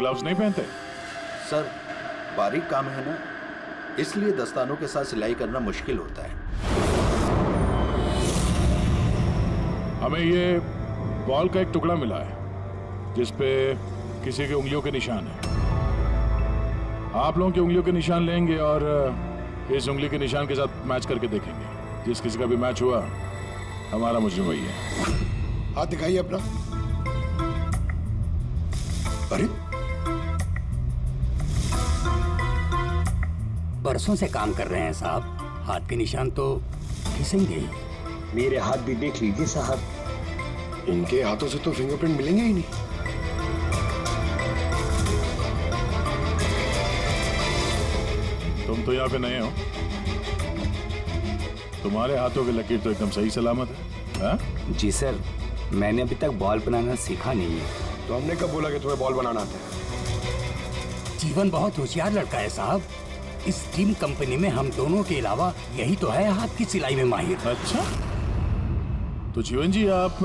Gloves नहीं पहनते? Sir बारीक काम है ना, इसलिए दस्तानों के साथ सिलाई करना मुश्किल होता है। हमें ये बॉल का एक टुकड़ा मिला है जिसपे किसी की उंगलियों के निशान है। आप लोगों की उंगलियों के निशान लेंगे और इस उंगली के निशान के साथ मैच करके देखेंगे। जिस किसी का भी मैच हुआ हमारा मुजरिम वही है। हाथ दिखाइए अपना। अरे बरसों से काम कर रहे हैं साहब, हाथ के निशान तो घिसेंगे ही। मेरे हाथ भी देख लीजिए साहब, इनके हाथों से तो फिंगरप्रिंट मिलेंगे ही नहीं। तुम तो यहाँ पे नए हो, तुम्हारे हाथों की लकीर तो एकदम सही सलामत है। हा? जी सर, मैंने अभी तक बॉल बनाना सीखा नहीं है। तो हमने कब बोला कि तुम्हें बॉल बनाना आता है? जीवन बहुत होशियार लड़का है साहब। इस टीम कंपनी में हम दोनों के अलावा यही तो है हाथ की सिलाई में माहिर। अच्छा, तो जीवन जी आप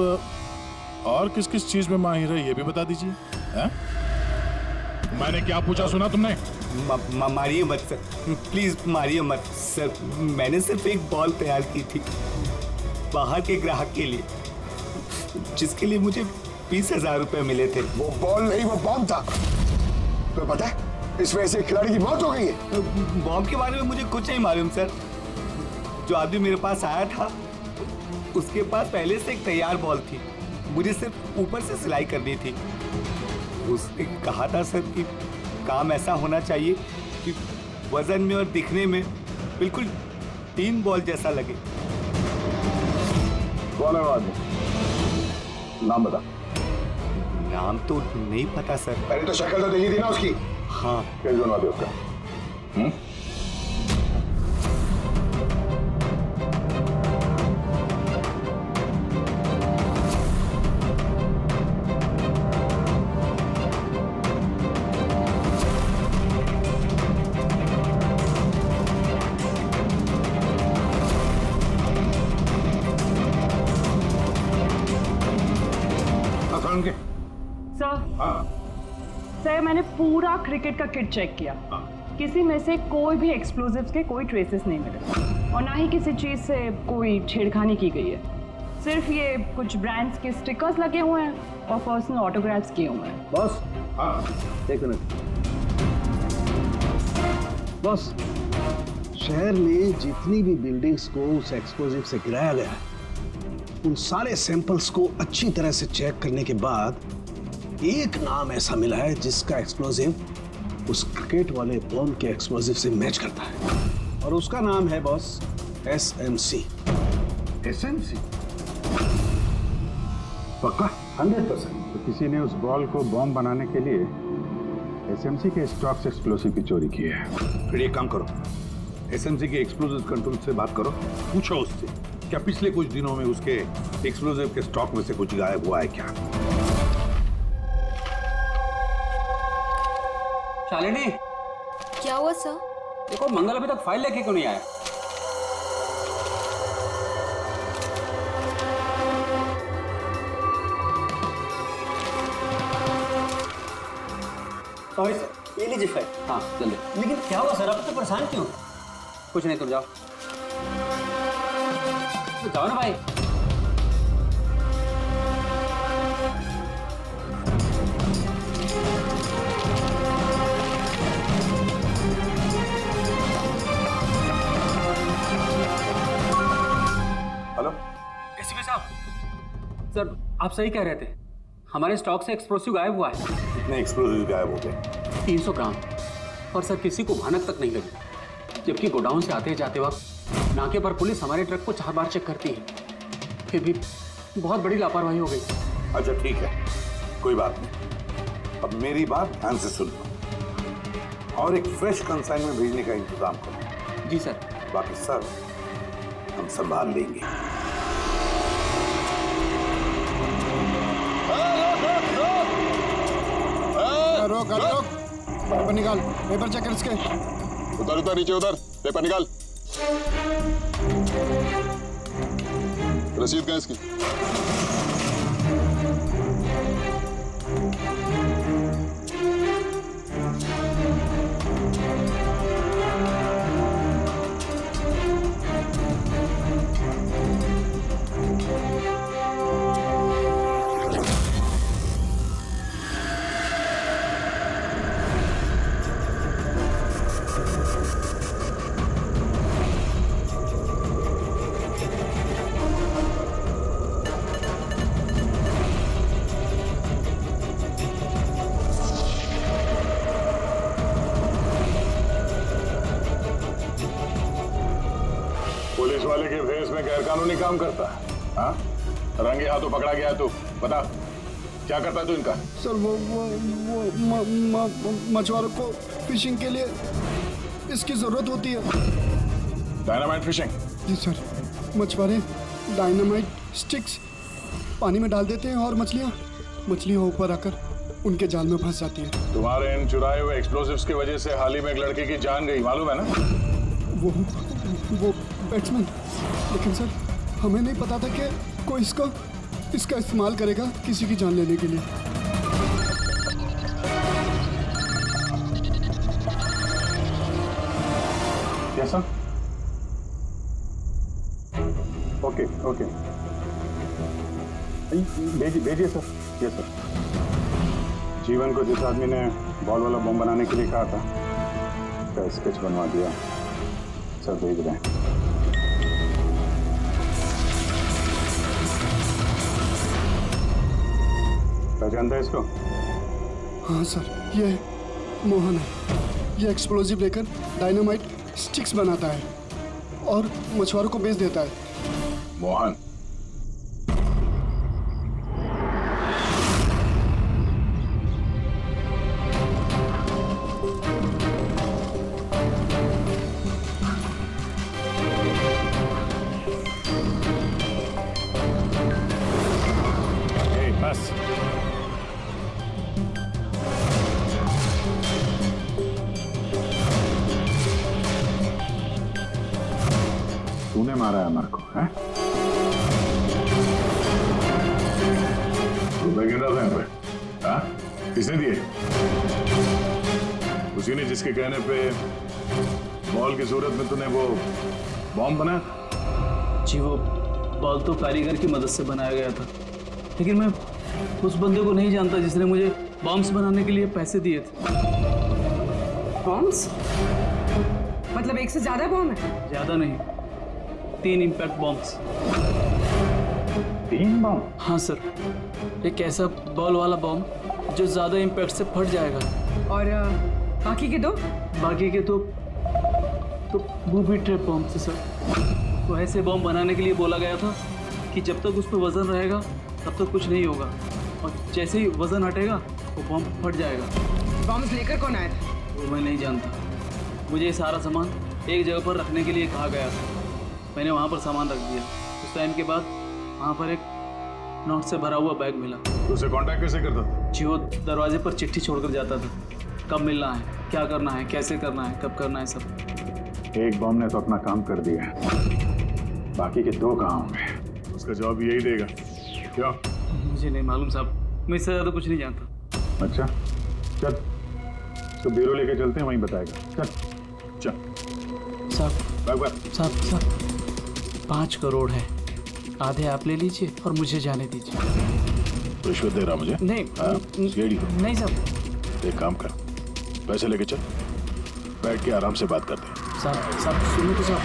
और किस किस चीज में माहिर है ये भी बता दीजिए। मैंने क्या पूछा सुना तुमने? मारिए मत सर, प्लीज मारिए मत सर। मैंने सिर्फ एक बॉल तैयार की थी बाहर के ग्राहक के लिए, जिसके लिए मुझे 20,000 रुपए मिले थे। वो बॉल नहीं, वो बॉम्ब था। तुम्हें पता है इस वजह से खिलाड़ी की मौत हो गई है। बॉम्ब के बारे में मुझे कुछ नहीं मालूम सर। जो आदमी मेरे पास आया था उसके पास पहले से एक तैयार बॉल थी, मुझे सिर्फ ऊपर से सिलाई करनी थी। उसने कहा था सर कि काम ऐसा होना चाहिए कि वजन में और दिखने में बिल्कुल टीम बॉल जैसा लगे। कौन है वो आदमी? नाम बता। नाम तो नहीं पता सर। पहले तो शक्ल तो देखी थी ना उसकी। हाँ, कैसे बनवा दे उसका? सर मैंने पूरा क्रिकेट का किट चेक किया, किसी में से कोई भी एक्सप्लोजिव्स के कोई ट्रेसेस नहीं मिले और ना ही किसी चीज से कोई छेड़खानी की गई है। सिर्फ ये कुछ ब्रांड्स के स्टिकर्स लगे हुए हैं और पर्सनल ऑटोग्राफ्स किए हुए हैं। बॉस, एक मिनट। बॉस, शहर में जितनी भी बिल्डिंग्स को उस एक्सप्लोजिव से गिराया गया है उन सारे सैंपल्स को अच्छी तरह से चेक करने के बाद एक नाम ऐसा मिला है जिसका एक्सप्लोजिव उस क्रिकेट वाले बॉम्ब के एक्सप्लोजिव से मैच करता है और उसका नाम है बॉस SMC। SMC? पक्का? 100%। तो किसी ने उस बॉल को बॉम्ब बनाने के लिए SMC के स्टॉक से एक्सप्लोसिव की चोरी की है। फिर एक काम करो, SMC के एक्सप्लोसिव कंट्रोल से बात करो, पूछो उससे क्या पिछले कुछ दिनों में उसके एक्सप्लोसिव के स्टॉक में से कुछ गायब हुआ है क्या। शालिनी, क्या हुआ सर? देखो मंगल अभी तक फाइल लेके क्यों नहीं आया? सॉरी सर, ये लीजिए फाइल। हाँ जल्दी। लेकिन क्या हुआ सर, आप तो परेशान क्यों? कुछ नहीं, तुम जाओ। तो जाओ ना भाई। हेलो एसीपी साहब, सर आप सही कह रहे थे, हमारे स्टॉक से एक्सप्लोसिव गायब हुआ है। कितने एक्सप्लोसिव गायब हो गए? 300 ग्राम। और सर किसी को भनक तक नहीं लगी, जबकि गोडाउन से आते जाते वक्त नाके पर पुलिस हमारे ट्रक को 4 बार चेक करती है, फिर भी बहुत बड़ी लापरवाही हो गई। अच्छा ठीक है, कोई बात नहीं। अब मेरी बात ध्यान से सुन लो और एक फ्रेश कंसाइनमेंट भेजने का इंतजाम करो। जी सर। बाकी सब हम संभाल लेंगे। रोक रोक, पेपर निकाल, पेपर चेक कर इसके। उधर उधर नीचे उधर, पेपर निकाल। रसीद कहाँ इसकी? में गैरकानूनी काम करता है? हाँ, रंगे हाथों पकड़ा गया है तू। बता क्या करता है तू इनका? सर वो मछुआरों को फिशिंग के लिए इसकी जरूरत होती है। Dynamite fishing? जी सर, मछुआरे डायनामाइट स्टिक्स पानी में डाल देते हैं और मछलियाँ ऊपर आकर उनके जाल में फंस जाती है। तुम्हारे इन चुराए हुए एक्सप्लोसिव्स की वजह से हाल ही में एक लड़के की जान गई, मालूम है ना? वो बैट्समैन, लेकिन सर हमें नहीं पता था कि कोई इसका इस्तेमाल करेगा किसी की जान लेने के लिए। Yes sir. ओके ओके, भेजिए सर। Yes sir. जीवन को जिस आदमी ने बॉल वाला बम बनाने के लिए कहा था उसका स्केच बनवा दिया सर, भेज रहे हैं। पहचानता है इसको? हाँ सर, ये मोहन है। ये एक्सप्लोजिव लेकर डायनामाइट स्टिक्स बनाता है और मछुआरों को बेच देता है। मोहन? बस तूने मारा है अमर को, हैं? रुपए गिन रहा था यहाँ पे? हाँ? किसने दिए? उसी ने जिसके कहने पे बॉल की सूरत में तूने वो बॉम्ब बनाया? जी वो बॉल तो कारीगर की मदद से बनाया गया था, लेकिन मैं उस बंदे को नहीं जानता जिसने मुझे बॉम्ब्स बनाने के लिए पैसे दिए थे। बॉम्ब्स? मतलब एक से ज्यादा बॉम्ब है? ज्यादा नहीं, 3 इम्पैक्ट बॉम्ब्स। 3 बॉम्ब? हाँ सर, एक ऐसा बॉल वाला बॉम्ब जो ज्यादा इम्पैक्ट से फट जाएगा। और बाकी के 2? बाकी के तो बूबी ट्रैप बॉम्ब थे सर। तो ऐसे बॉम्ब बनाने के लिए बोला गया था कि जब तक उस पर वजन रहेगा तब तक कुछ नहीं होगा, और जैसे ही वजन हटेगा वो बॉम्ब फट जाएगा। बॉम्ब्स लेकर कौन आया था? वो मैं नहीं जानता। मुझे ये सारा सामान एक जगह पर रखने के लिए कहा गया था, मैंने वहाँ पर सामान रख दिया। उस टाइम के बाद वहाँ पर एक नोट से भरा हुआ बैग मिला। तो उसे कांटेक्ट कैसे करता था? जी वो दरवाजे पर चिट्ठी छोड़कर जाता था, कब मिलना है, क्या करना है, कैसे करना है, कब करना है, सब। एक बॉम्ब ने तो अपना काम कर दिया, बाकी के 2 कहाँ होंगे? उसका जवाब यही देगा। क्या? मुझे नहीं मालूम साहब, मैं इससे ज़्यादा कुछ नहीं जानता। अच्छा चल, तो ब्यूरो लेके चलते हैं, वहीं बताएगा। चल साहब 5 करोड़ है, आधे आप ले लीजिए और मुझे जाने दीजिए। रिश्वत दे रहा मुझे? नहीं नहीं साहब। एक काम कर, पैसे लेके चल, बैठ के आराम से बात करते हैं। साहब सुनो तो साहब।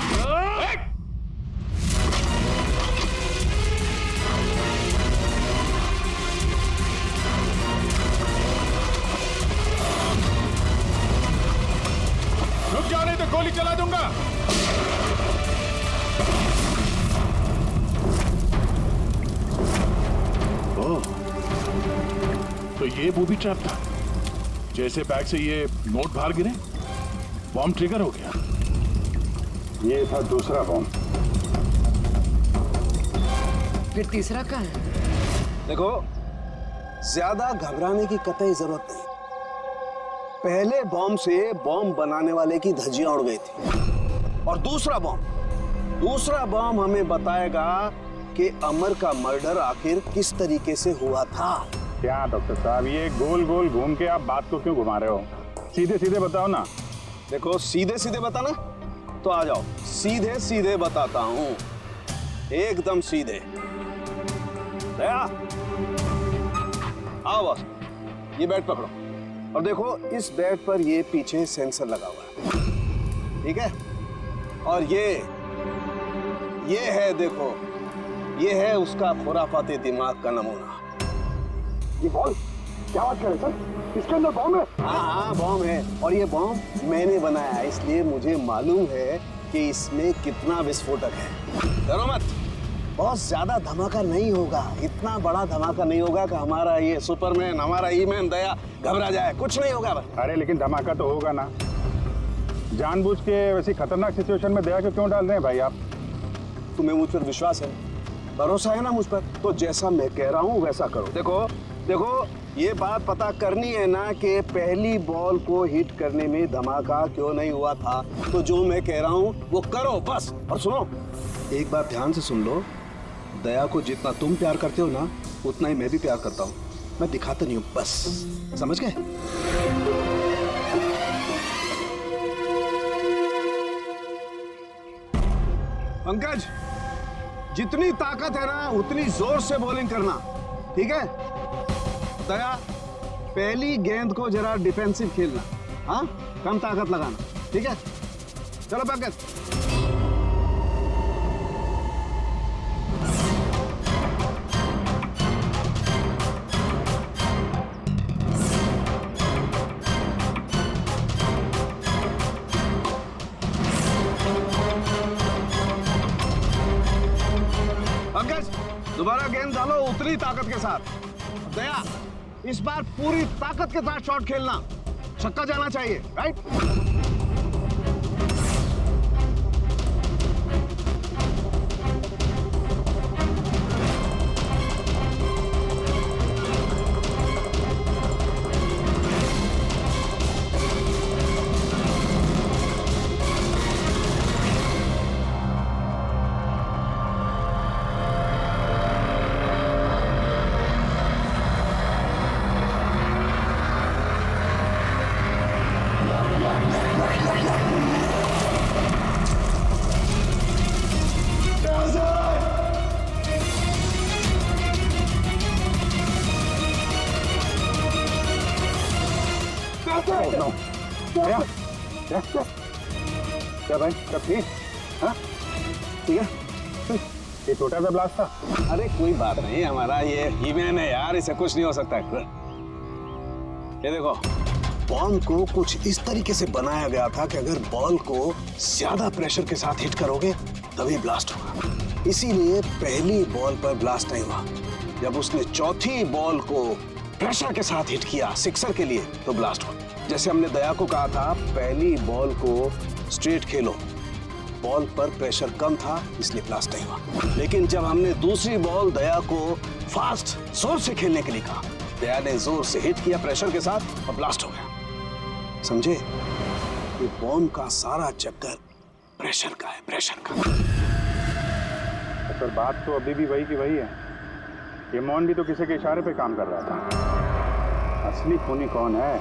रुक जा, नहीं तो गोली चला दूंगा। ओह, तो ये बूबी ट्रैप था। जैसे बैग से ये नोट बाहर गिरे, बॉम्ब ट्रिगर हो गया। ये था दूसरा बॉम्ब। फिर तीसरा कहाँ है? देखो, ज्यादा घबराने की कतई जरूरत नहीं। पहले बॉम्ब से बॉम्ब बनाने वाले की धज्जियां उड़ गई थी, और दूसरा बॉम्ब हमें बताएगा कि अमर का मर्डर आखिर किस तरीके से हुआ था। क्या डॉक्टर साहब, ये गोल गोल घूम के आप बात को क्यों घुमा रहे हो? सीधे सीधे बताओ ना। देखो, सीधे सीधे बताना तो आ जाओ, सीधे सीधे बताता हूं, एकदम सीधे। दया, आओ बस, ये बेड पकड़ो, और देखो इस बेड पर ये पीछे सेंसर लगा हुआ है, ठीक है? और ये है, देखो, ये है उसका खुराफाती दिमाग का नमूना। ये बॉल, क्या बात कर रहे सर? इसके अंदर बॉम्ब है? हाँ, बॉम्ब है, और ये बॉम्ब मैंने बनाया है, इसलिए मुझे मालूम है कि इसमें कितना विस्फोटक है। डरो मत, बहुत ज्यादा धमाका नहीं होगा। इतना बड़ा धमाका नहीं होगा कि हमारा ये सुपरमैन, हमारा ईमैन दया घबरा जाए। कुछ नहीं होगा। अरे लेकिन धमाका तो होगा ना। जानबूझ के वैसी खतरनाक सिचुएशन में दया को क्यों डाल रहे हैं भाई आप? तुम्हें मुझ पर विश्वास है, भरोसा है ना मुझ पर? तो जैसा मैं कह रहा हूँ वैसा करो। देखो देखो, ये बात पता करनी है ना कि पहली बॉल को हिट करने में धमाका क्यों नहीं हुआ था। तो जो मैं कह रहा हूँ वो करो बस। और सुनो, एक बात ध्यान से सुन लो, दया को जितना तुम प्यार करते हो ना, उतना ही मैं भी प्यार करता हूँ। मैं दिखाता नहीं हूँ, बस समझ गए? पंकज, जितनी ताकत है ना उतनी जोर से बॉलिंग करना, ठीक है? दया, पहली गेंद को जरा डिफेंसिव खेलना, हाँ? कम ताकत लगाना, ठीक है? चलो पंकज। दोबारा गेंद डालो उतनी ताकत के साथ। दया, इस बार पूरी ताकत के साथ शॉट खेलना, छक्का जाना चाहिए, राइट? क्या भाई, सब ठीक? हाँ ठीक है। ये छोटा सा ब्लास्ट था। अरे कोई बात नहीं, हमारा ये ईमैन है यार, इसे कुछ नहीं हो सकता है। ये देखो, बॉम्ब को कुछ इस तरीके से बनाया गया था कि अगर बॉल को ज्यादा प्रेशर के साथ हिट करोगे तभी ब्लास्ट होगा। इसीलिए पहली बॉल पर ब्लास्ट नहीं हुआ। जब उसने चौथी बॉल को प्रेशर के साथ हिट किया सिक्सर के लिए, तो ब्लास्ट हुआ। जैसे हमने दया को कहा था, पहली बॉल को स्ट्रेट खेलो, बॉल पर प्रेशर कम था इसलिए ब्लास्ट नहीं हुआ। लेकिन जब हमने दूसरी बॉल दया को फास्ट जोर से खेलने के लिए कहा, दया ने जोर से हिट किया प्रेशर के साथ और ब्लास्ट हो गया। समझे? ये बॉम्ब का सारा चक्कर प्रेशर का है, प्रेशर का। पर बात तो अभी भी वही की वही है। ये मौन भी तो किसी के इशारे पे काम कर रहा था। असली खूनी कौन है?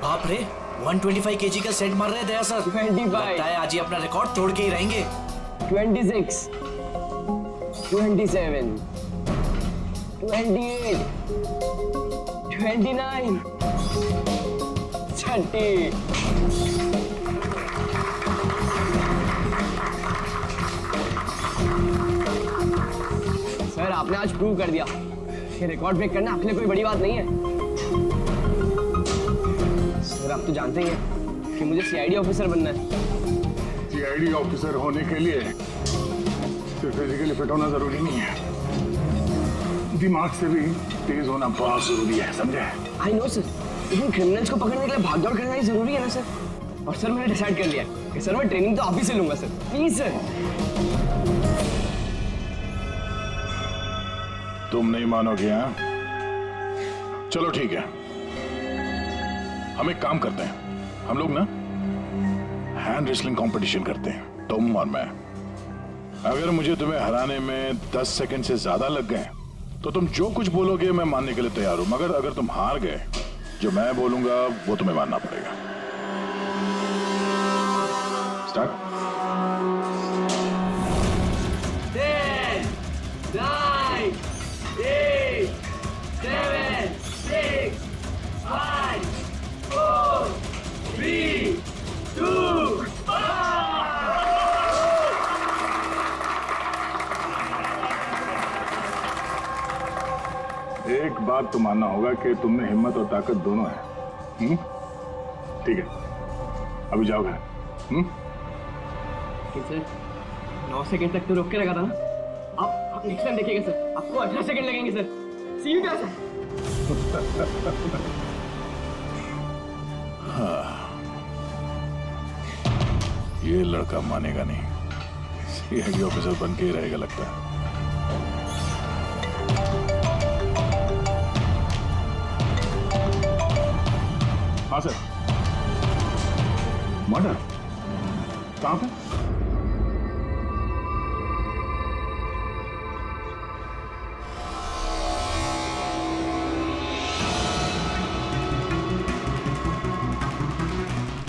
बाप रे, 125 kg का सेट मार रहे दया सर। 25 लगता है आज ही अपना रिकॉर्ड तोड़ के ही रहेंगे। 26 27 28 29 30। सर आपने आज प्रूव कर दिया ये रिकॉर्ड ब्रेक करना आपके लिए कोई बड़ी बात नहीं है। सर आप तो जानते ही हैं कि मुझे सीआईडी ऑफिसर बनना है। सीआईडी ऑफिसर होने के लिए सिर्फ फिजिकली फिट होना जरूरी नहीं है, दिमाग से भी तेज होना बहुत जरूरी है, समझे? आई नो सर, लेकिन क्रिमिनल्स को पकड़ने के लिए भागदौड़ करना ही जरूरी है ना सर। और सर मैंने डिसाइड कर लिया कि सर मैं ट्रेनिंग तो आप ही से लूंगा सर, प्लीज सर। तुम नहीं मानोगे? हाँ, चलो ठीक है, हम एक काम करते हैं, हम लोग ना हैंड रेसलिंग कंपटीशन करते हैं, तुम और मैं। अगर मुझे तुम्हें हराने में 10 सेकंड से ज्यादा लग गए तो तुम जो कुछ बोलोगे मैं मानने के लिए तैयार हूं, मगर अगर तुम हार गए, जो मैं बोलूंगा वो तुम्हें मानना पड़ेगा। स्टार्ट। 10, 9, 8, 7, 6, 5, 4, 3, 2, 1। एक बात तो मानना होगा कि तुम में हिम्मत और ताकत दोनों है। ठीक है, अभी जाओ घर। सर 9 सेकंड तक तो रोक के लगा था ना, आप नेक्स्ट टाइम देखिएगा सर, आपको 18 सेकंड लगेंगे सर। C you sir. हाँ, ये लड़का मानेगा नहीं, सीआईडी ऑफिसर बन के ही रहेगा लगता है। हाँ सर। मर्डर कहाँ पे?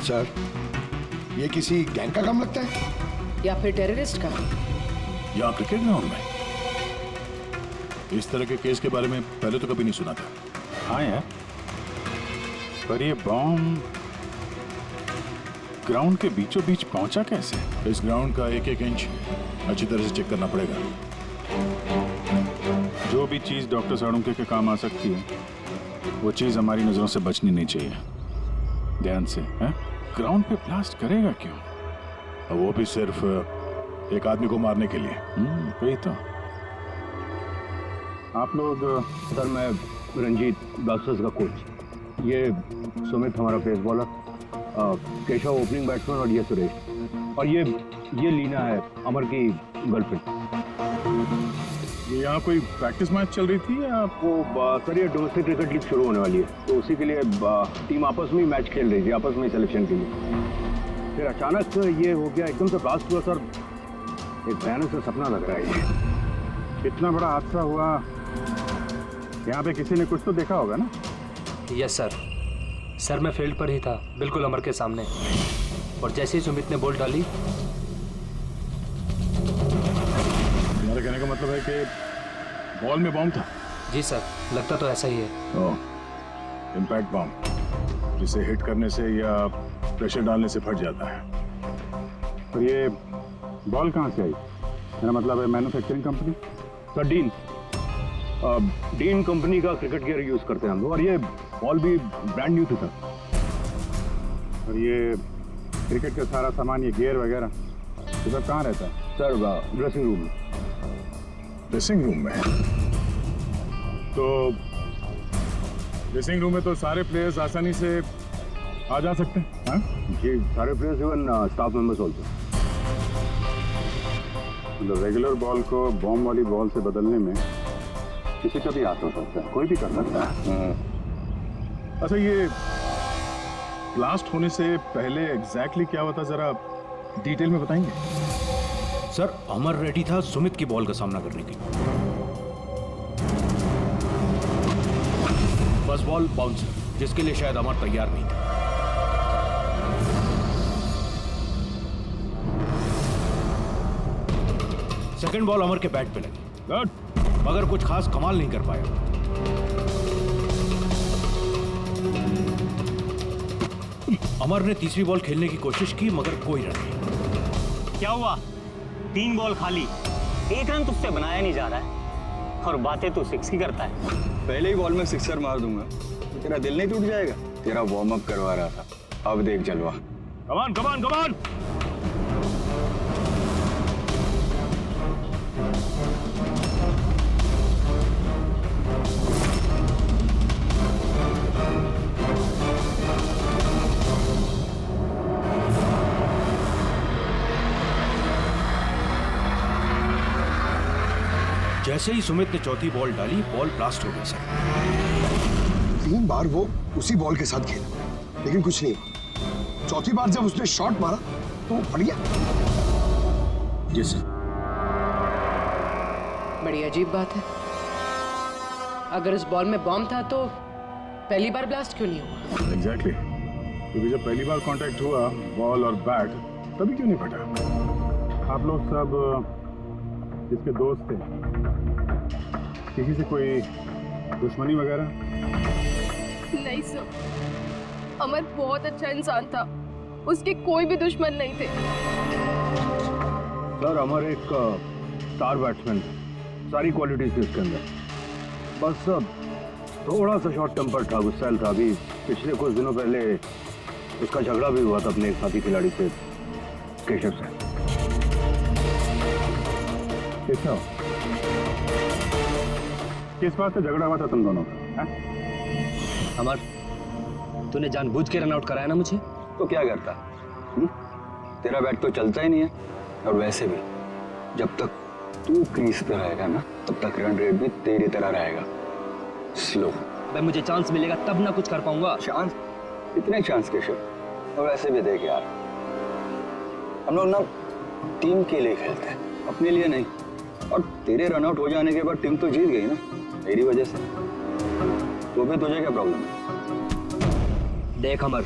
सर, ये किसी गैंग का काम लगता है या फिर टेररिस्ट का? यहाँ क्रिकेट ग्राउंड में इस तरह के केस के बारे में पहले तो कभी नहीं सुना था। हाँ यार, पर ये बॉम्ब ग्राउंड के बीचों बीच पहुंचा कैसे? इस ग्राउंड का एक एक इंच अच्छी तरह से चेक करना पड़ेगा। जो भी चीज डॉक्टर साळुंके के काम आ सकती है, वो चीज हमारी नजरों से बचनी नहीं चाहिए। ध्यान से, हैं? ग्राउंड पे ब्लास्ट करेगा क्यों? और वो भी सिर्फ एक आदमी को मारने के लिए। वही तो। आप लोग, सर मैं रंजीत, ब्लास्टर्स का कोच, ये सुमित हमारा pace bowler, Keshav opening batsman और ये सुरेश, और ये लीना है अमर की गर्लफ्रेंड। ये यहाँ कोई प्रैक्टिस मैच चल रही थी या वो सर ये डोमेस्टिक क्रिकेट लीग शुरू होने वाली है, तो उसी के लिए टीम आपस में ही मैच खेल रही थी, आपस में सिलेक्शन के लिए। फिर अचानक ये हो गया, एकदम से ब्लास्ट हुआ सर। एक भयानक सा सपना लग रहा है ये। इतना बड़ा हादसा हुआ, यहाँ पे किसी ने कुछ तो देखा होगा ना? Yes sir. सर मैं फील्ड पर ही था, बिल्कुल अमर के सामने, और जैसे ही सुमित ने बॉल डाली। तुम्हारे कहने का मतलब है कि बॉल में बॉम्ब था? जी सर, लगता तो ऐसा ही है। इम्पैक्ट बॉम्ब, जिसे हिट करने से या प्रेशर डालने से फट जाता है। तो ये बॉल कहाँ से आई? मेरा मतलब है manufacturing company? Sir dean company का क्रिकेट गियर यूज करते हैं हम लोग, और ये बॉल भी ब्रांड न्यू थी सर। और ये क्रिकेट का सारा सामान, ये गियर वगैरह, ये सब कहाँ रहता है? सर ड्रेसिंग रूम में। ड्रेसिंग रूम में? तो ड्रेसिंग रूम में तो सारे प्लेयर्स आसानी से आ जा सकते हैं? हाँ जी, सारे players, even staff members also. मतलब रेगुलर बॉल को बॉम्ब वाली बॉल से बदलने में किसी का भी हाथ हो सकता है, कोई भी कर सकता है। अच्छा, ये ब्लास्ट होने से पहले एग्जैक्टली क्या हुआ था, जरा डिटेल में बताएंगे? सर अमर रेडी था सुमित की बॉल का सामना करने के लिए। फर्स्ट बॉल बाउंसर, जिसके लिए शायद अमर तैयार नहीं था। सेकंड बॉल अमर के बैट पे लगी, मगर कुछ खास कमाल नहीं कर पाया। अमर ने तीसरी बॉल खेलने की कोशिश की, मगर कोई रन नहीं। क्या हुआ? 3 बॉल खाली, 1 रन तुझसे बनाया नहीं जा रहा है। और बातें तू सिक्स की करता है। पहले ही बॉल में सिक्सर मार दूंगा तो तेरा दिल नहीं टूट जाएगा? तेरा वार्म अप करवा रहा था, अब देख जलवा। कमान कमान कमान। जैसे ही सुमित ने चौथी बॉल डाली, बॉल ब्लास्ट हो गया सर। 3 बार वो उसी बॉल के साथ खेला, लेकिन कुछ नहीं हुआ। चौथी बार जब उसने शॉट मारा तो वो फट गया। जी सर। बड़ी अजीब बात है। अगर इस बॉल में बॉम्ब था तो पहली बार ब्लास्ट क्यों नहीं हुआ? एग्जैक्टली, क्योंकि जब पहली बार कांटेक्ट हुआ बॉल और बैट, तभी क्यों नहीं फटा? आप लोग सब जिसके दोस्त थे, किसी से कोई दुश्मनी वगैरह? नहीं सर, अमर बहुत अच्छा इंसान था, उसके कोई भी दुश्मन नहीं थे। सर अमर एक स्टार बैट्समैन था, सारी क्वालिटीज थी उसके अंदर। बस थोड़ा सा शॉर्ट टेम्पर था, गुस्सैल था। अभी पिछले कुछ दिनों पहले उसका झगड़ा भी हुआ था अपने एक साथी खिलाड़ी से, केशव से। केशव, किस बात से झगड़ा हुआ था तुम दोनों का? अमर, तूने जानबूझ के रन आउट कराया ना मुझे? तो क्या करता? तेरा बैट तो चलता ही नहीं है, और वैसे भी जब तक तू क्रीज पे रहेगा ना, तब तक रन रेट भी तेरी तरह रहेगा, स्लो। भाई मुझे चांस मिलेगा तब ना कुछ कर पाऊंगा। चांस? इतने चांस केशव? और वैसे भी देख यार, हम लोग ना टीम के लिए खेलते हैं, अपने लिए नहीं। और तेरे रन आउट हो जाने के बाद टीम तो जीत गई ना, मेरी वजह से। तो फिर तुझे क्या प्रॉब्लम है? देख अमर,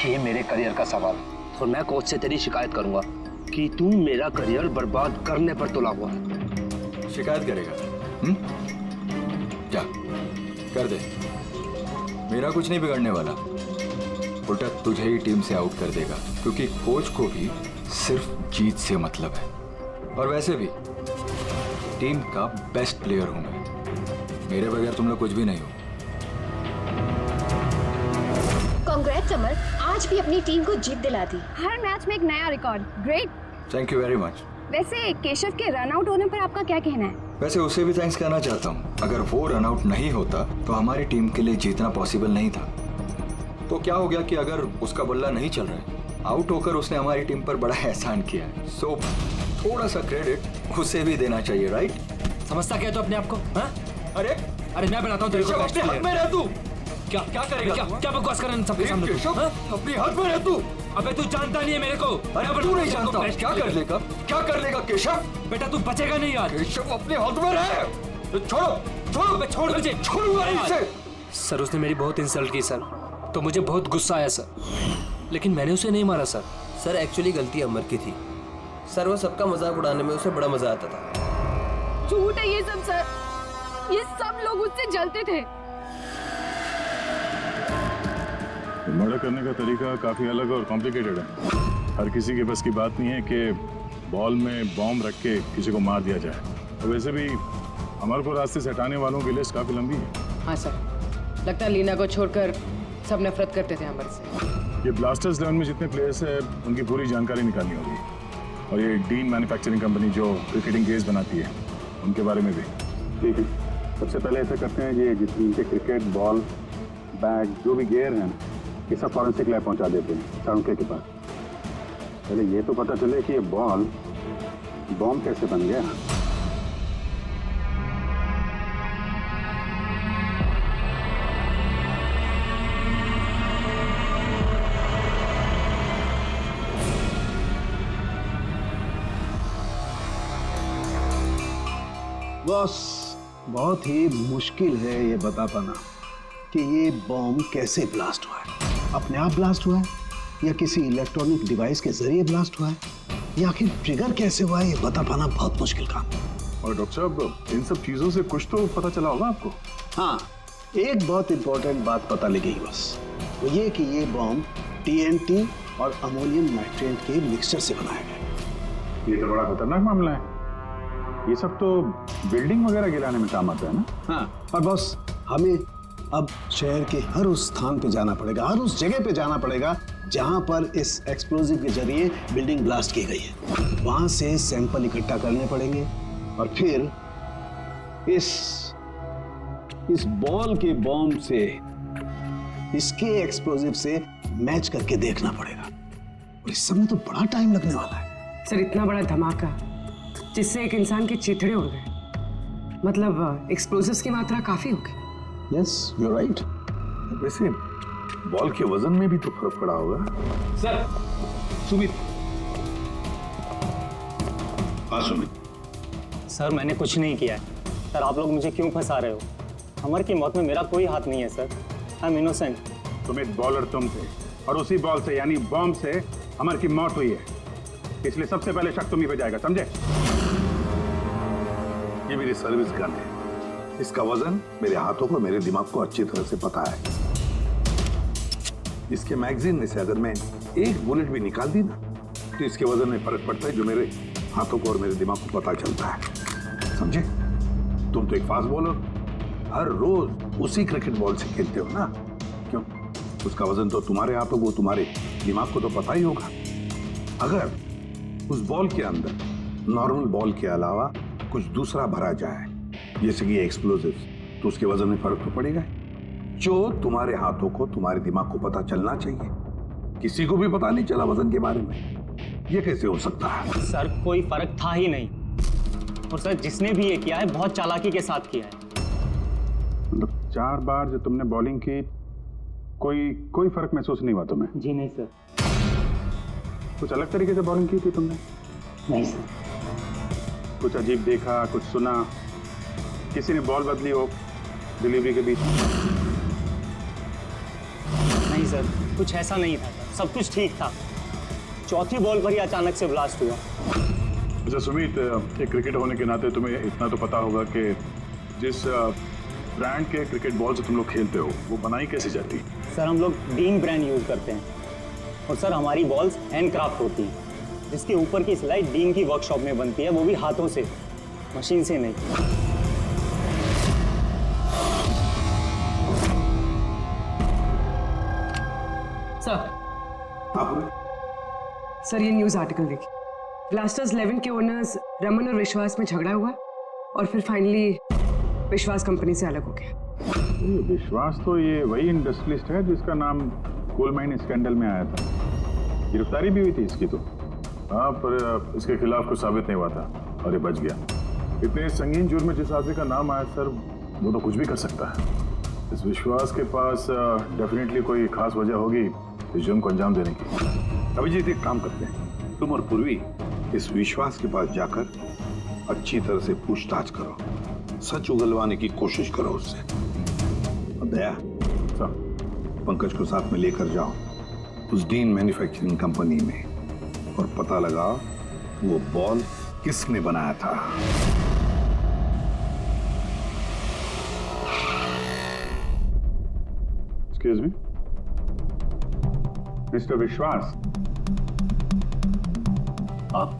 ये मेरे करियर का सवाल है और मैं कोच से तेरी शिकायत करूंगा कि तू मेरा करियर बर्बाद करने पर तुला हुआ है। शिकायत करेगा? जा कर दे, मेरा कुछ नहीं बिगड़ने वाला। उल्टा तुझे ही टीम से आउट कर देगा, क्योंकि कोच को भी सिर्फ जीत से मतलब है। और वैसे भी टीम का बेस्ट प्लेयर हूं मैं, मेरे बगैर तुम लोग कुछ भी नहीं हो। कांग्रेट्स अमर, आज भी अपनी टीम को जीत दिला दी। हर मैच में एक नया record. Great. Thank you very much. वैसे केशव के रन आउट होने पर आपका क्या कहना है? वैसे उसे भी थैंक्स कहना चाहता हूँ। अगर वो रन आउट नहीं होता तो हमारी टीम के लिए जीतना पॉसिबल नहीं था। तो क्या हो गया कि अगर उसका बल्ला नहीं चल रहा है, आउट होकर उसने हमारी टीम पर बड़ा एहसान किया है। सो थोड़ा सा क्रेडिट उसे भी देना चाहिए, राइट? समझता क्या तो अपने आप को? हाँ? अरे मैं बनाता हूँ तेरे को बेस्ट प्लेयर। में रह तू। क्या करेगा? क्या बकवास कर रहे हैं सबके सामने? अपनी हद में रह तू। अबे तू जानता नहीं है मेरे को। अरे तू नहीं जानता, क्या कर लेगा? क्या कर लेगा केशव? बेटा तू बचेगा नहीं यार। केशव अपने हद में रहे। छोड़ो छोड़ मुझे। छोड़ूंगा इसे। सर उसने मेरी बहुत इंसल्ट की सर, तो मुझे बहुत गुस्सा आया सर, लेकिन मैंने उसे नहीं मारा सर। सर एक्चुअली गलती अमर की थी सर, वो सबका मजाक उड़ाने में उसे बड़ा मजा आता था। झूठ है ये सब सर, ये सब लोग उससे जलते थे। मर्डर करने का तरीका काफी अलग और कॉम्प्लिकेटेड है। हर किसी के बस की बात नहीं है कि बॉल में बॉम्ब रख के किसी को मार दिया जाए। तो वैसे भी अमर को रास्ते से हटाने वालों की लिस्ट काफी लंबी है। हाँ सर, लगता है लीना को छोड़कर सब नफरत करते थे अमर से। ये ब्लास्टर्स 11 में जितने प्लेयर्स हैं उनकी पूरी जानकारी निकालनी होगी, और ये डीन मैन्युफैक्चरिंग कंपनी जो क्रिकेटिंग गेयर्स बनाती है उनके बारे में भी। ठीक है, सबसे पहले ऐसा करते हैं कि जितनी इनके क्रिकेट बॉल बैग जो भी गेयर हैं ये सब फॉरेंसिक लैब पहुंचा देते हैं साउंड के पास। पहले ये तो पता चले कि ये बॉल बॉम्ब कैसे बन गया। बॉस, बहुत ही मुश्किल है ये बता पाना कि ये बॉम्ब कैसे ब्लास्ट हुआ है। अपने आप ब्लास्ट हुआ है या किसी इलेक्ट्रॉनिक डिवाइस के जरिए ब्लास्ट हुआ है, या आखिर ट्रिगर कैसे हुआ है, ये बता पाना बहुत मुश्किल काम। और डॉक्टर साहब, इन सब चीजों से कुछ तो पता चला होगा आपको? हाँ, एक बहुत इंपॉर्टेंट बात पता लगी बस, वो ये कि ये बॉम्ब TNT और अमोनियम नाइट्रेट के मिक्सचर से बनाया गया। ये तो बड़ा खतरनाक मामला है। ये सब तो बिल्डिंग वगैरह गिराने में काम आता है ना? हाँ, और बॉस हमें अब शहर के हर उस स्थान पे जाना पड़ेगा, हर उस जगह पे जाना पड़ेगा जहां पर इस एक्सप्लोजिव के जरिए बिल्डिंग ब्लास्ट की गई है। वहां से सैंपल इकट्ठा करने पड़ेंगे और फिर इस बॉल के बॉम्ब से इसके एक्सप्लोजिव से मैच करके देखना पड़ेगा और इस सब में तो बड़ा टाइम लगने वाला है। सर इतना बड़ा धमाका जिससे एक इंसान के चिथड़े उड़ गए, मतलब एक्सप्लोजिव्स की मात्रा काफी हो गई। Yes you are right. वैसे बॉल के वजन में भी तो फर्क पड़ा होगा। सर सुमित। हाँ सुमित। सर मैंने कुछ नहीं किया है। सर आप लोग मुझे क्यों फंसा रहे हो? अमर की मौत में मेरा कोई हाथ नहीं है sir. I am innocent. Sumit bowler तुम थे और उसी बॉल से यानी बॉम्ब से अमर की मौत हुई है, इसलिए सबसे पहले शक तुम्ही पे जाएगा, समझे? ये मेरी सर्विस गन है, इसका वजन मेरे हाथों को मेरे दिमाग को अच्छी तरह से पता है। इसके मैगजीन में से अगर मैं एक बुलेट भी निकाल दी ना तो इसके वजन में फर्क पड़ता है जो मेरे हाथों को और मेरे दिमाग को पता चलता है, समझे? तुम तो एक फास्ट बॉलर, हर रोज उसी क्रिकेट बॉल से खेलते हो ना, क्यों? उसका वजन तो तुम्हारे हाथों को तुम्हारे दिमाग को तो पता ही होगा। अगर उस बॉल के अंदर नॉर्मल बॉल के अलावा कुछ दूसरा भरा जाए जैसे कि एक्सप्लोजिव, तो उसके वजन में फर्क तो पड़ेगा। जो तुम्हारे हाथों को तुम्हारे दिमाग को पता चलना चाहिए, किसी को भी पता नहीं चला वजन के बारे में, ये कैसे हो सकता है? सर कोई फर्क था ही नहीं, और सर जिसने भी ये किया है बहुत चालाकी के साथ किया है। मतलब 4 बार जो तुमने बॉलिंग की कोई फर्क महसूस नहीं हुआ तुम्हें? जी नहीं सर। कुछ अलग तरीके से बॉलिंग की थी तुमने? नहीं सर। कुछ अजीब देखा, कुछ सुना, किसी ने बॉल बदली हो डिलीवरी के बीच? नहीं सर, कुछ ऐसा नहीं था, सब कुछ ठीक था। चौथी बॉल पर ही अचानक से ब्लास्ट हुआ। अच्छा सुमित, एक क्रिकेटर होने के नाते तुम्हें इतना तो पता होगा कि जिस ब्रांड के क्रिकेट बॉल से तुम लोग खेलते हो वो बनाई कैसे जाती है? सर हम लोग डीन ब्रांड यूज करते हैं, और सर हमारी बॉल्स हैंडक्राफ्ट होती हैं, जिसके ऊपर की सिलाई डीन की वर्कशॉप में बनती है, वो भी हाथों से, मशीन से नहीं। सर ये न्यूज़ आर्टिकल देखिए। ब्लास्टर्स 11 के ओनर्स रमन और विश्वास में झगड़ा हुआ और फिर फाइनली विश्वास कंपनी से अलग हो गया। विश्वास तो ये वही इंडस्ट्रियलिस्ट है जिसका नाम कोल माइन स्कैंडल में आया था, गिरफ्तारी भी हुई थी इसकी तो। हाँ, पर इसके खिलाफ कुछ साबित नहीं हुआ था और ये बच गया। इतने संगीन जुर्म में जिस आदमी का नाम आया सर, वो तो कुछ भी कर सकता है। इस विश्वास के पास डेफिनेटली कोई खास वजह होगी इस जुर्म को अंजाम देने की। अभिजीत एक काम करते हैं, तुम और पूर्वी इस विश्वास के पास जाकर अच्छी तरह से पूछताछ करो, सच उगलवाने की कोशिश करो उससे। और दया, पंकज को साथ में लेकर जाओ उस डीन मैन्युफैक्चरिंग कंपनी में और पता लगा वो बॉल किसने बनाया था। एक्सक्यूज मी मिस्टर विश्वास, आप?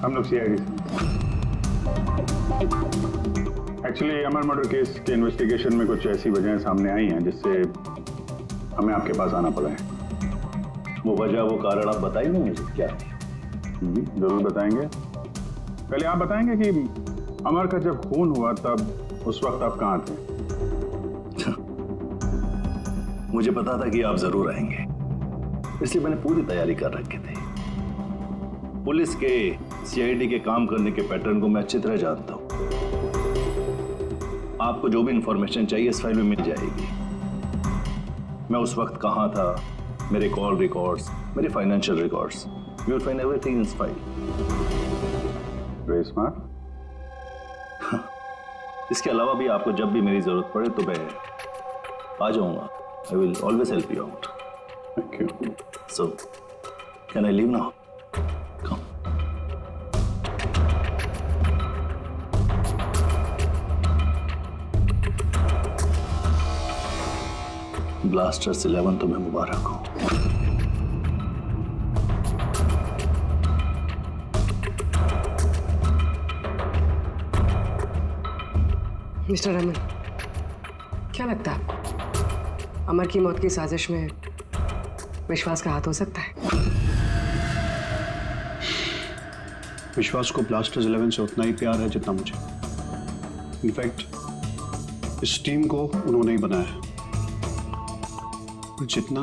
हम लोग सीआईडी से। एक्चुअली अमर मर्डर केस के इन्वेस्टिगेशन में कुछ ऐसी वजहें सामने आई हैं जिससे हमें आपके पास आना पड़ा है। वो वजह, वो कारण आप बताएंगे मुझे क्या? जरूर बताएंगे। पहले आप बताएंगे कि अमर का जब खून हुआ तब उस वक्त आप कहाँ थे? मुझे पता था कि आप जरूर आएंगे, इसलिए मैंने पूरी तैयारी कर रखी थी। पुलिस के सीआईडी के काम करने के पैटर्न को मैं अच्छी तरह जानता हूं। आपको जो भी इंफॉर्मेशन चाहिए इस फाइल में मिल जाएगी। मैं उस वक्त कहां था, मेरे कॉल रिकॉर्ड्स, मेरे financial records, you will find everything in this file. Very smart. इसके अलावा भी आपको जब भी मेरी जरूरत पड़े तो मैं आ जाऊंगा। I will always help you out. Thank you. So can I leave now? Blasters 11 तुम्हें मुबारक हो। मिस्टर रमन, क्या लगता है अमर की मौत की साजिश में विश्वास का हाथ हो सकता है? विश्वास को ब्लास्टर्स 11 से उतना ही प्यार है जितना मुझे। इनफैक्ट इस टीम को उन्होंने ही बनाया। जितना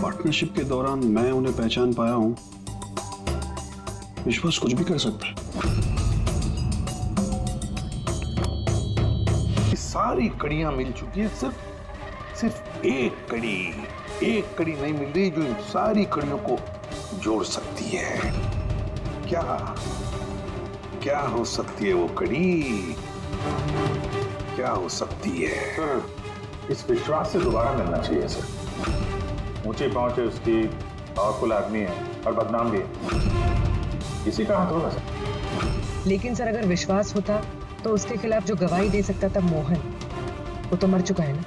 पार्टनरशिप के दौरान मैं उन्हें पहचान पाया हूं, विश्वास कुछ भी कर सकता है। सारी कड़ियां मिल चुकी है, सिर्फ एक कड़ी नहीं मिल रही जो इन सारी कड़ियों को जोड़ सकती है। क्या हो सकती है वो कड़ी? क्या हो सकती है? सर, इस विश्वास से दोबारा मिलना चाहिए सर। ऊंची पहुंच है उसकी, पावरफुल आदमी है और बदनाम भी है। इसी का हाथ होगा सर। लेकिन सर, अगर विश्वास होता तो उसके खिलाफ जो गवाही दे सकता था मोहन, वो तो मर चुका है ना।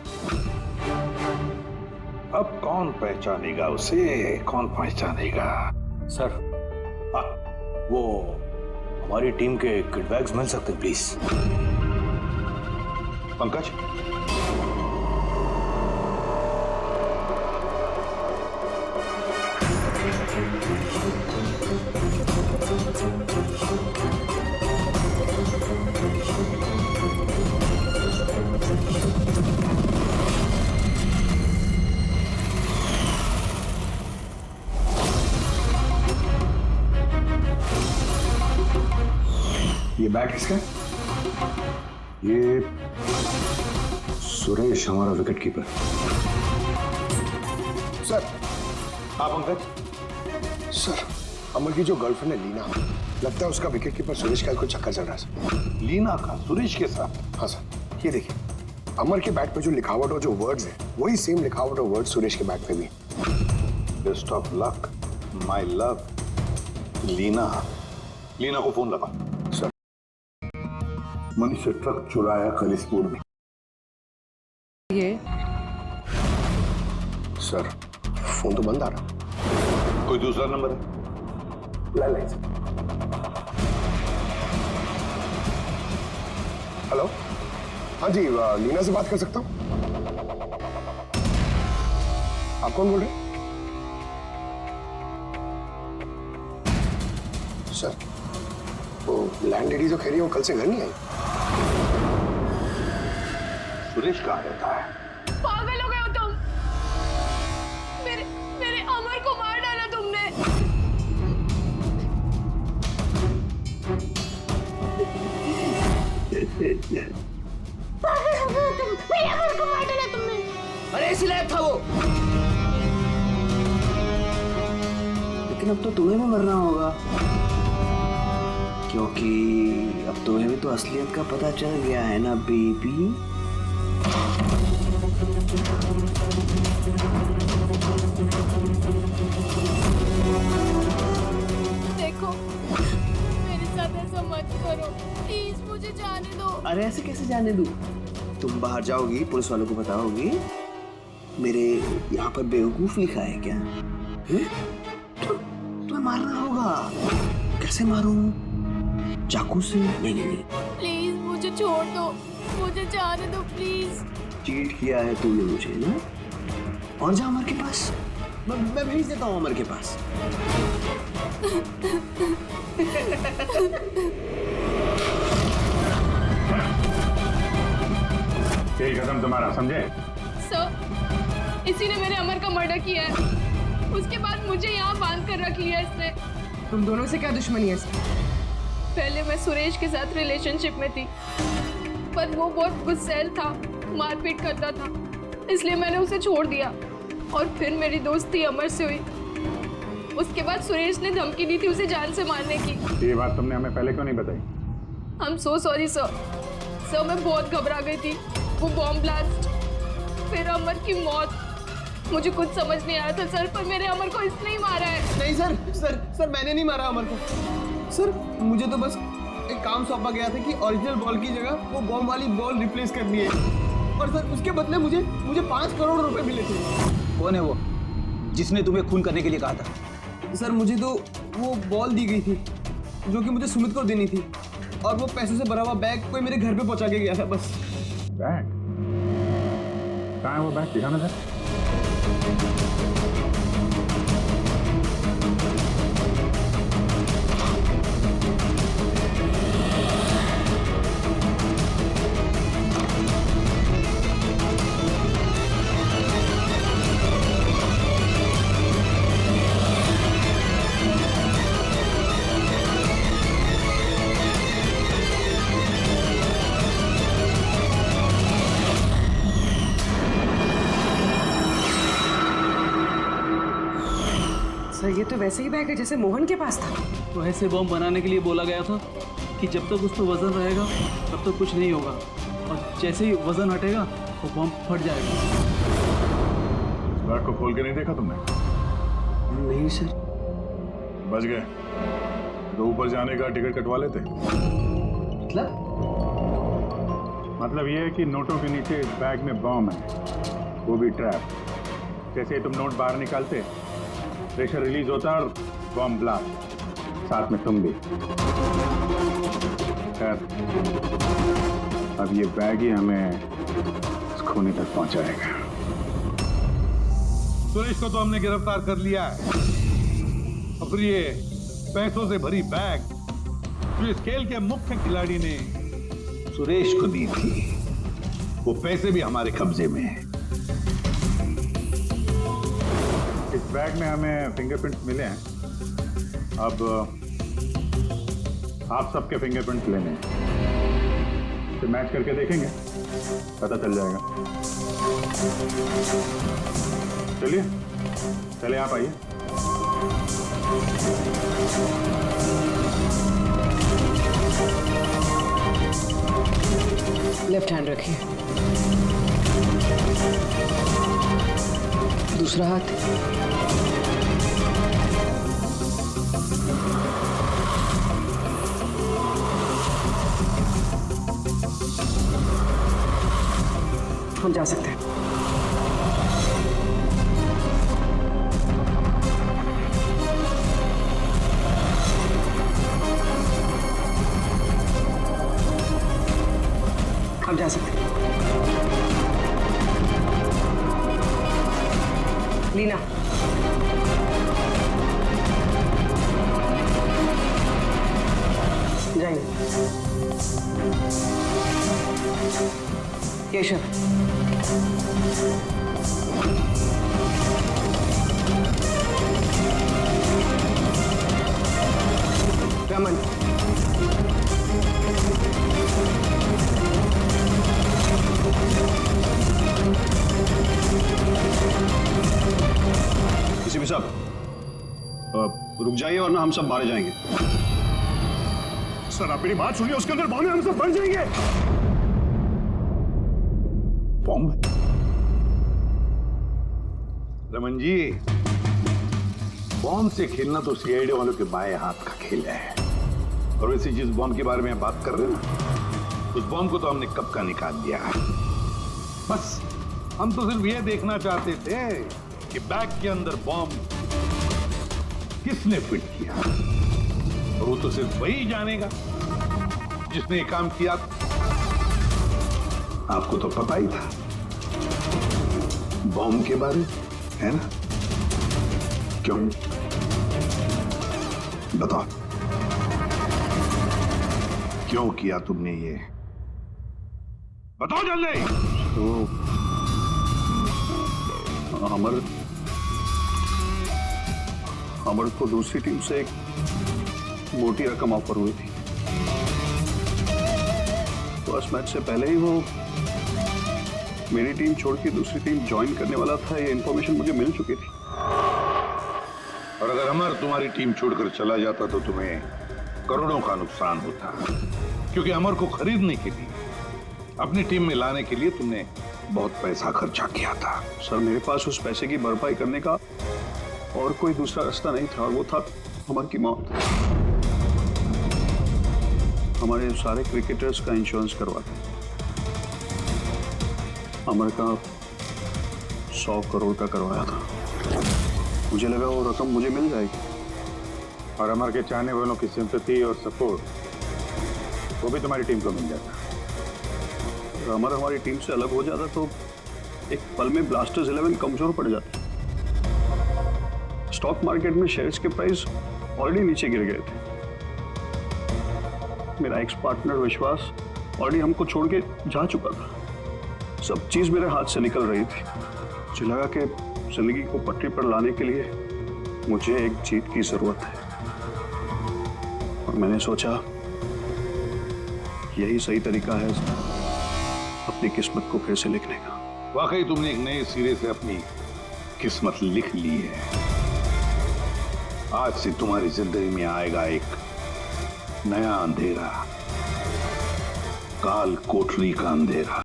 अब कौन पहचानेगा उसे? कौन पहचानेगा? सर, वो हमारी टीम के किड बैग्स मिल सकते हैं प्लीज। पंकज, ये बैट किसका है? ये सुरेश, हमारा विकेट कीपर। सर। हाँ पंकज। सर, अमर की जो गर्लफ्रेंड है लीना, लगता है उसका विकेट कीपर सुरेश का कुछ चक्कर चल रहा है सर। लीना का सुरेश के साथ? हाँ सर, ये देखिए, अमर के बैट पे जो लिखावट और जो वर्ड्स है, वही सेम लिखावट और वर्ड सुरेश के बैट पे भी। Best of luck my love. Leena को फोन लगा। सर, मनीष से ट्रक चुराया कलिसपुर में। ये सर, फोन तो बंद आ रहा। कोई दूसरा नंबर है? ले। हेलो, हाँ जी, लीना से बात कर सकता हूँ? आप कौन बोल रहे हैं? सर, वो लैंड लेडी जो कह रही है वो कल से घर नहीं आई। सुरेश कहाँ रहता है? पागल हो गए हो तुम? मेरे अमर को मार डाला तुमने। पागल हो गए हो तुम? मेरे अमर को मार डाला तुमने। अरे इसीलिए था वो। लेकिन अब तो तुम्हें भी मरना होगा, क्योंकि अब तुम्हें भी तो असलियत का पता चल गया है ना बेबी। देखो, मेरे साथ ऐसा मत करो प्लीज, मुझे जाने दो। अरे ऐसे कैसे जाने दूं? तुम बाहर जाओगी, पुलिस वालों को बताओगी मेरे यहाँ पर बेवकूफ लिखा है क्या? तुम्हें मारना होगा। कैसे मारूं? चाकू से? नहीं। प्लीज मुझे छोड़ दो, मुझे जाने दो प्लीज। चीट किया है तूने मुझे ना? और जा अमर के पास, मैं भेज देता हूँ अमर के पास। खेल खत्म तुम्हारा, समझे? सर, इसी ने मेरे अमर का मर्डर किया है। उसके बाद मुझे यहाँ बांध कर रख लिया इसने। तुम दोनों से क्या दुश्मनी है इसकी? पहले मैं सुरेश के साथ रिलेशनशिप में थी, पर वो बहुत गुस्सैल था, मारपीट करता था, इसलिए मैंने उसे छोड़ दिया। और फिर मेरी दोस्ती अमर से हुई। उसके बाद सुरेश ने धमकी दी थी उसे जान से मारने की। ये बात तुमने हमें पहले क्यों नहीं बताई? I'm so sorry sir. Sir, मैं बहुत घबरा गई थी। वो बॉम्ब ब्लास्ट, फिर अमर की मौत, मुझे कुछ समझ नहीं आया था सर, पर मेरे अमर को इसने ही मारा है। नहीं सर, मैंने नहीं मारा अमर को। सर, मुझे तो बस एक काम सौंपा गया था कि ओरिजिनल बॉल की जगह वो बॉम्ब वाली बॉल रिप्लेस करनी है, और सर उसके बदले मुझे 5 करोड़ रुपए मिले थे। कौन है वो जिसने तुम्हें खून करने के लिए कहा था? सर, मुझे तो वो बॉल दी गई थी जो कि मुझे सुमित को देनी थी, और वो पैसे से भरा हुआ बैग कोई मेरे घर पे पहुंचा के गया था बस। बैग? कहाँ है वो बैग? दिखाना जरा। सर ये तो वैसे ही बैग है जैसे मोहन के पास था। तो ऐसे बॉम्ब बनाने के लिए बोला गया था कि जब तक उस पर वजन रहेगा तब तक कुछ नहीं होगा, और जैसे ही वजन हटेगा वो बॉम्ब फट जाएगा। इस बैग को खोल के नहीं देखा तुमने? नहीं सर। बच गए तो ऊपर जाने का टिकट कटवा लेते। मतलब ये है कि नोटों के नीचे इस बैग में बॉम्ब है, वो भी ट्रैप। जैसे ही तुम नोट बाहर निकालते, प्रेशर रिलीज होता और बॉम्ब ब्लास्ट, साथ में तुम भी। खैर, अब ये बैग ही हमें इस खोने तक पहुंचाएगा। सुरेश को तो हमने गिरफ्तार कर लिया है, और फिर ये पैसों से भरी बैग जो इस खेल के मुख्य खिलाड़ी ने सुरेश को दी थी, वो पैसे भी हमारे कब्जे में हैं। इस बैग में हमें फिंगरप्रिंट्स मिले हैं। अब आप सबके फिंगरप्रिंट्स लेने हैं, तो मैच करके देखेंगे, पता चल जाएगा। चलिए, चले आप आइए। लेफ्ट हैंड रखिए, दूसरा हाथ। हम जा सकते हैं। हम जा सकते हैं। लीना, जाइए। केशव, रमन, किसी भी साहब रुक जाइए वरना हम सब मारे जाएंगे। सर आप मेरी बात सुनिए, उसके अंदर बॉम्ब है, हम सब मर जाएंगे। बॉम्ब? रमन जी, बॉम्ब से खेलना तो सीआईडी वालों के बाएं हाथ का खेल है। और वैसे जिस बॉम्ब के बारे में बात कर रहे हैं ना, उस बॉम्ब को तो हमने कब का निकाल दिया। बस हम तो सिर्फ ये देखना चाहते थे कि बैग के अंदर बॉम्ब किसने फिट किया, और वो तो सिर्फ वही जानेगा जिसने ये काम किया। आपको तो पता ही था बॉम्ब के बारे में, है ना? क्यों बताओ, क्यों किया तुमने ये? बताओ जल्दी। तो अमर को दूसरी टीम से एक मोटी रकम ऑफर हुई थी। फर्स्ट मैच से पहले ही वो मेरी टीम छोड़ के दूसरी टीम ज्वाइन करने वाला था, ये इंफॉर्मेशन मुझे मिल चुकी थी। और अगर अमर तुम्हारी टीम छोड़कर चला जाता तो तुम्हें करोड़ों का नुकसान होता, क्योंकि अमर को खरीदने के लिए, अपनी टीम में लाने के लिए तुमने बहुत पैसा खर्चा किया था। सर मेरे पास उस पैसे की भरपाई करने का और कोई दूसरा रास्ता नहीं था, और वो था अमर की मौत। हमारे सारे क्रिकेटर्स का इंश्योरेंस करवा था। अमर का 100 करोड़ का करवाया था। मुझे लगा वो रकम मुझे मिल जाएगी। और अमर के चाहने वालों की सिंपैथी और सपोर्ट वो भी तुम्हारी टीम को मिल जाता। अगर अमर हमारी टीम से अलग हो जाता तो एक पल में ब्लास्टर्स 11 कमजोर पड़ जाते। स्टॉक मार्केट में शेयर्स के प्राइस ऑलरेडी नीचे गिर गए थे। मेरा एक्स पार्टनर विश्वास ऑलरेडी हमको छोड़ के जा चुका था। सब चीज मेरे हाथ से निकल रही थी। मुझे लगा कि जिंदगी को पटरी पर लाने के लिए मुझे एक जीत की जरूरत है, और मैंने सोचा यही सही तरीका है अपनी किस्मत को फिर से लिखने का। वाकई तुमने एक नए सिरे से अपनी किस्मत लिख ली है। आज से तुम्हारी जिंदगी में आएगा एक नया अंधेरा, काल कोठरी का अंधेरा।